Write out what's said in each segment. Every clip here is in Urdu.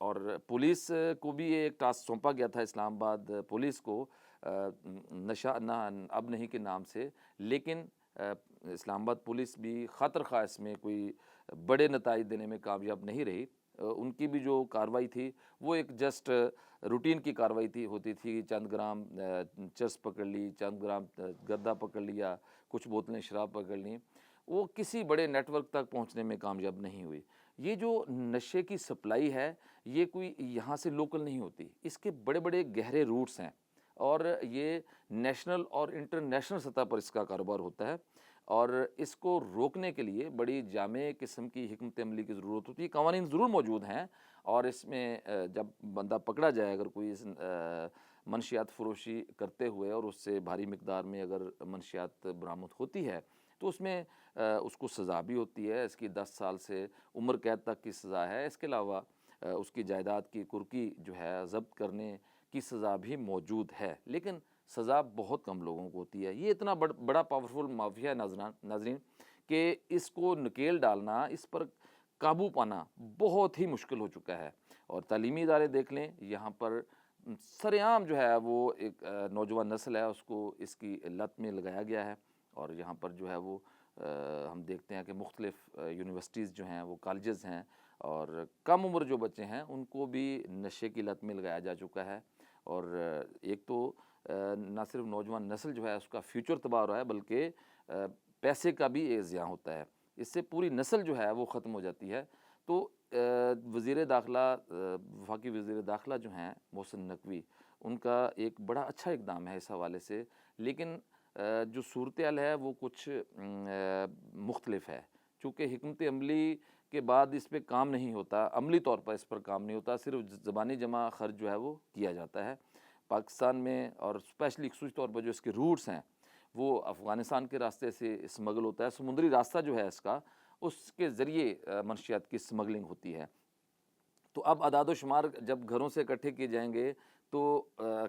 اور پولیس کو بھی یہ ایک ٹاسک سونپا گیا تھا اسلام آباد پولیس کو نشہ نہ اب نہیں کے نام سے، لیکن اسلام آباد پولیس بھی خاطر خواہ اس میں کوئی بڑے نتائج دینے میں کامیاب نہیں رہی۔ ان کی بھی جو کارروائی تھی وہ ایک جسٹ روٹین کی کارروائی تھی ہوتی تھی، چند گرام چرس پکڑ لی، چند گرام گردہ پکڑ لیا، کچھ بوتلیں شراب پکڑ لیں، وہ کسی بڑے نیٹ ورک تک پہنچنے میں کامیاب نہیں ہوئی۔ یہ جو نشے کی سپلائی ہے یہ کوئی یہاں سے لوکل نہیں ہوتی، اس کے بڑے بڑے گہرے روٹس ہیں، اور یہ نیشنل اور انٹرنیشنل سطح پر اس کا کاروبار ہوتا ہے، اور اس کو روکنے کے لیے بڑی جامع قسم کی حکمت عملی کی ضرورت ہوتی ہے۔ قوانین ضرور موجود ہیں، اور اس میں جب بندہ پکڑا جائے اگر کوئی منشیات فروشی کرتے ہوئے اور اس سے بھاری مقدار میں اگر منشیات برآمد ہوتی ہے تو اس میں اس کو سزا بھی ہوتی ہے، اس کی 10 سال سے عمر قید تک کی سزا ہے۔ اس کے علاوہ اس کی جائیداد کی کرکی جو ہے ضبط کرنے کی سزا بھی موجود ہے، لیکن سزا بہت کم لوگوں کو ہوتی ہے۔ یہ اتنا بڑا پاورفل مافیا ہے ناظرین کہ اس کو نکیل ڈالنا، اس پر قابو پانا بہت ہی مشکل ہو چکا ہے۔ اور تعلیمی ادارے دیکھ لیں، یہاں پر سر عام جو ہے وہ ایک نوجوان نسل ہے اس کو اس کی لت میں لگایا گیا ہے، اور یہاں پر جو ہے وہ ہم دیکھتے ہیں کہ مختلف یونیورسٹیز جو ہیں وہ کالجز ہیں، اور کم عمر جو بچے ہیں ان کو بھی نشے کی لت میں لگایا جا چکا ہے۔ اور ایک تو نہ صرف نوجوان نسل جو ہے اس کا فیوچر تباہ ہو رہا ہے، بلکہ پیسے کا بھی ضیاع ہوتا ہے، اس سے پوری نسل جو ہے وہ ختم ہو جاتی ہے۔ تو وزیر داخلہ وفاقی وزیر داخلہ جو ہیں محسن نقوی، ان کا ایک بڑا اچھا اقدام ہے اس حوالے سے، لیکن جو صورتحال ہے وہ کچھ مختلف ہے، چونکہ حکمت عملی کے بعد اس پہ کام نہیں ہوتا، عملی طور پر اس پر کام نہیں ہوتا، صرف زبانی جمع خرچ جو ہے وہ کیا جاتا ہے پاکستان میں، اور اسپیشلی خصوصی طور پر جو اس کے روٹس ہیں وہ افغانستان کے راستے سے اسمگل ہوتا ہے، سمندری راستہ جو ہے اس کا، اس کے ذریعے منشیات کی اسمگلنگ ہوتی ہے۔ تو اب اعداد و شمار جب گھروں سے اکٹھے کیے جائیں گے تو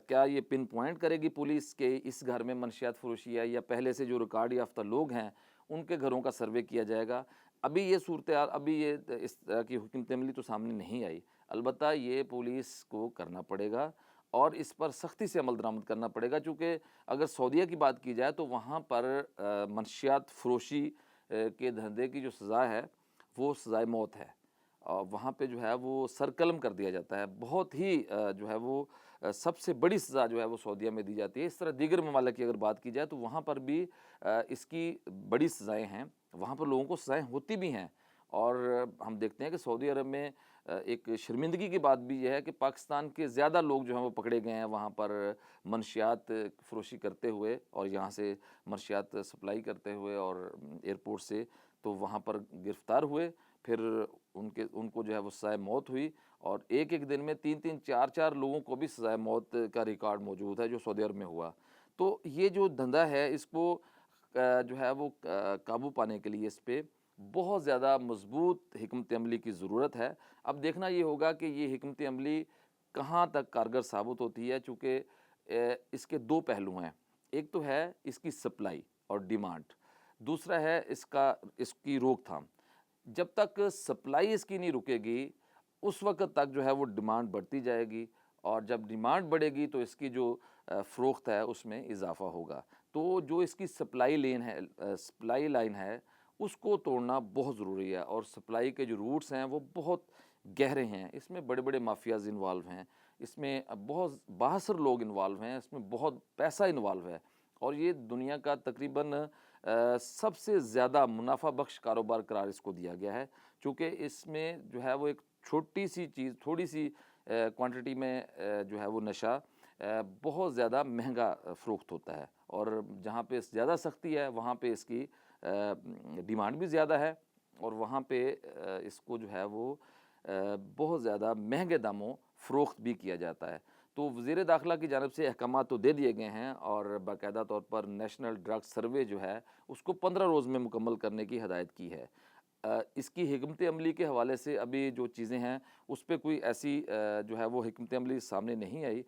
کیا یہ پن پوائنٹ کرے گی پولیس کہ اس گھر میں منشیات فروشی ہے، یا پہلے سے جو ریکارڈ یافتہ لوگ ہیں ان کے گھروں کا سروے کیا جائے گا؟ ابھی یہ صورتحال، ابھی یہ اس طرح کی حکمت عملی تو سامنے نہیں آئی، البتہ یہ پولیس کو کرنا پڑے گا اور اس پر سختی سے عمل درآمد کرنا پڑے گا، چونکہ اگر سعودیہ کی بات کی جائے تو وہاں پر منشیات فروشی کے دھندے کی جو سزا ہے وہ سزائے موت ہے، اور وہاں پہ جو ہے وہ سر قلم کر دیا جاتا ہے، بہت ہی جو ہے وہ سب سے بڑی سزا جو ہے وہ سعودیہ میں دی جاتی ہے۔ اس طرح دیگر ممالک کی اگر بات کی جائے تو وہاں پر بھی اس کی بڑی سزائیں ہیں، وہاں پر لوگوں کو سزائیں ہوتی بھی ہیں، اور ہم دیکھتے ہیں کہ سعودی عرب میں ایک شرمندگی کی بات بھی یہ ہے کہ پاکستان کے زیادہ لوگ جو ہیں وہ پکڑے گئے ہیں وہاں پر منشیات فروشی کرتے ہوئے، اور یہاں سے منشیات سپلائی کرتے ہوئے، اور ایئرپورٹ سے تو وہاں پر گرفتار ہوئے، پھر ان کو جو ہے وہ سزائے موت ہوئی، اور ایک ایک دن میں 3 4 4 لوگوں کو بھی سزائے موت کا ریکارڈ موجود ہے جو سعودی عرب میں ہوا۔ تو یہ جو دھندا ہے اس کو جو ہے وہ قابو پانے کے لیے اس پہ بہت زیادہ مضبوط حکمت عملی کی ضرورت ہے۔ اب دیکھنا یہ ہوگا کہ یہ حکمت عملی کہاں تک کارگر ثابت ہوتی ہے، چونکہ اس کے دو پہلو ہیں، ایک تو ہے اس کی سپلائی اور ڈیمانڈ، دوسرا ہے اس کی روک تھام۔ جب تک سپلائی اس کی نہیں رکے گی اس وقت تک جو ہے وہ ڈیمانڈ بڑھتی جائے گی، اور جب ڈیمانڈ بڑھے گی تو اس کی جو فروخت ہے اس میں اضافہ ہوگا۔ تو جو اس کی سپلائی لائن ہے اس کو توڑنا بہت ضروری ہے، اور سپلائی کے جو روٹس ہیں وہ بہت گہرے ہیں، اس میں بڑے بڑے مافیاز انوالو ہیں، اس میں بہت بااثر لوگ انوالو ہیں، اس میں بہت پیسہ انوالو ہے، اور یہ دنیا کا تقریباً سب سے زیادہ منافع بخش کاروبار قرار اس کو دیا گیا ہے، چونکہ اس میں جو ہے وہ ایک چھوٹی سی چیز، تھوڑی سی کوانٹٹی میں جو ہے وہ نشہ بہت زیادہ مہنگا فروخت ہوتا ہے، اور جہاں پہ زیادہ سختی ہے وہاں پہ اس کی ڈیمانڈ بھی زیادہ ہے، اور وہاں پہ اس کو جو ہے وہ بہت زیادہ مہنگے داموں فروخت بھی کیا جاتا ہے۔ تو وزیر داخلہ کی جانب سے احکامات تو دے دیے گئے ہیں، اور باقاعدہ طور پر نیشنل ڈرگ سروے جو ہے اس کو 15 روز میں مکمل کرنے کی ہدایت کی ہے۔ اس کی حکمت عملی کے حوالے سے ابھی جو چیزیں ہیں اس پہ کوئی ایسی جو ہے وہ حکمت عملی سامنے نہیں آئی۔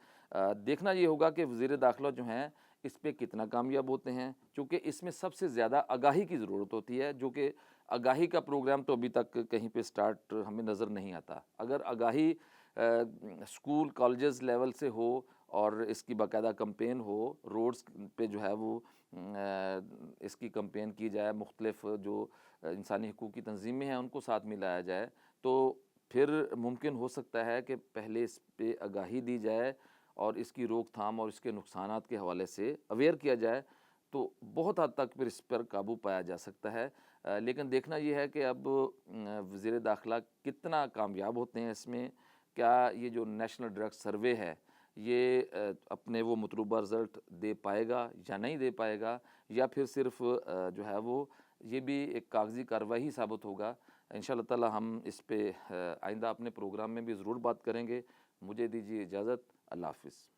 دیکھنا یہ ہوگا کہ وزیر داخلہ جو ہیں اس پہ کتنا کامیاب ہوتے ہیں، چونکہ اس میں سب سے زیادہ آگاہی کی ضرورت ہوتی ہے، جو کہ آگاہی کا پروگرام تو ابھی تک کہیں پہ سٹارٹ ہمیں نظر نہیں آتا۔ اگر آگاہی اسکول کالجز لیول سے ہو اور اس کی باقاعدہ کمپین ہو، روڈز پہ جو ہے وہ اس کی کمپین کی جائے، مختلف جو انسانی حقوق کی تنظیمیں ہیں ان کو ساتھ ملایا جائے، تو پھر ممکن ہو سکتا ہے کہ پہلے اس پہ آگاہی دی جائے اور اس کی روک تھام اور اس کے نقصانات کے حوالے سے اویئر کیا جائے، تو بہت حد تک پھر اس پر قابو پایا جا سکتا ہے۔ لیکن دیکھنا یہ ہے کہ اب وزیر داخلہ کتنا کامیاب ہوتے ہیں اس میں، کیا یہ جو نیشنل ڈرگ سروے ہے یہ اپنے وہ مطلوبہ رزلٹ دے پائے گا یا نہیں دے پائے گا، یا پھر صرف جو ہے وہ یہ بھی ایک کاغذی کارروائی ہی ثابت ہوگا۔ انشاءاللہ تعالی ہم اس پہ آئندہ اپنے پروگرام میں بھی ضرور بات کریں گے۔ مجھے دیجیے اجازت، اللہ حافظ۔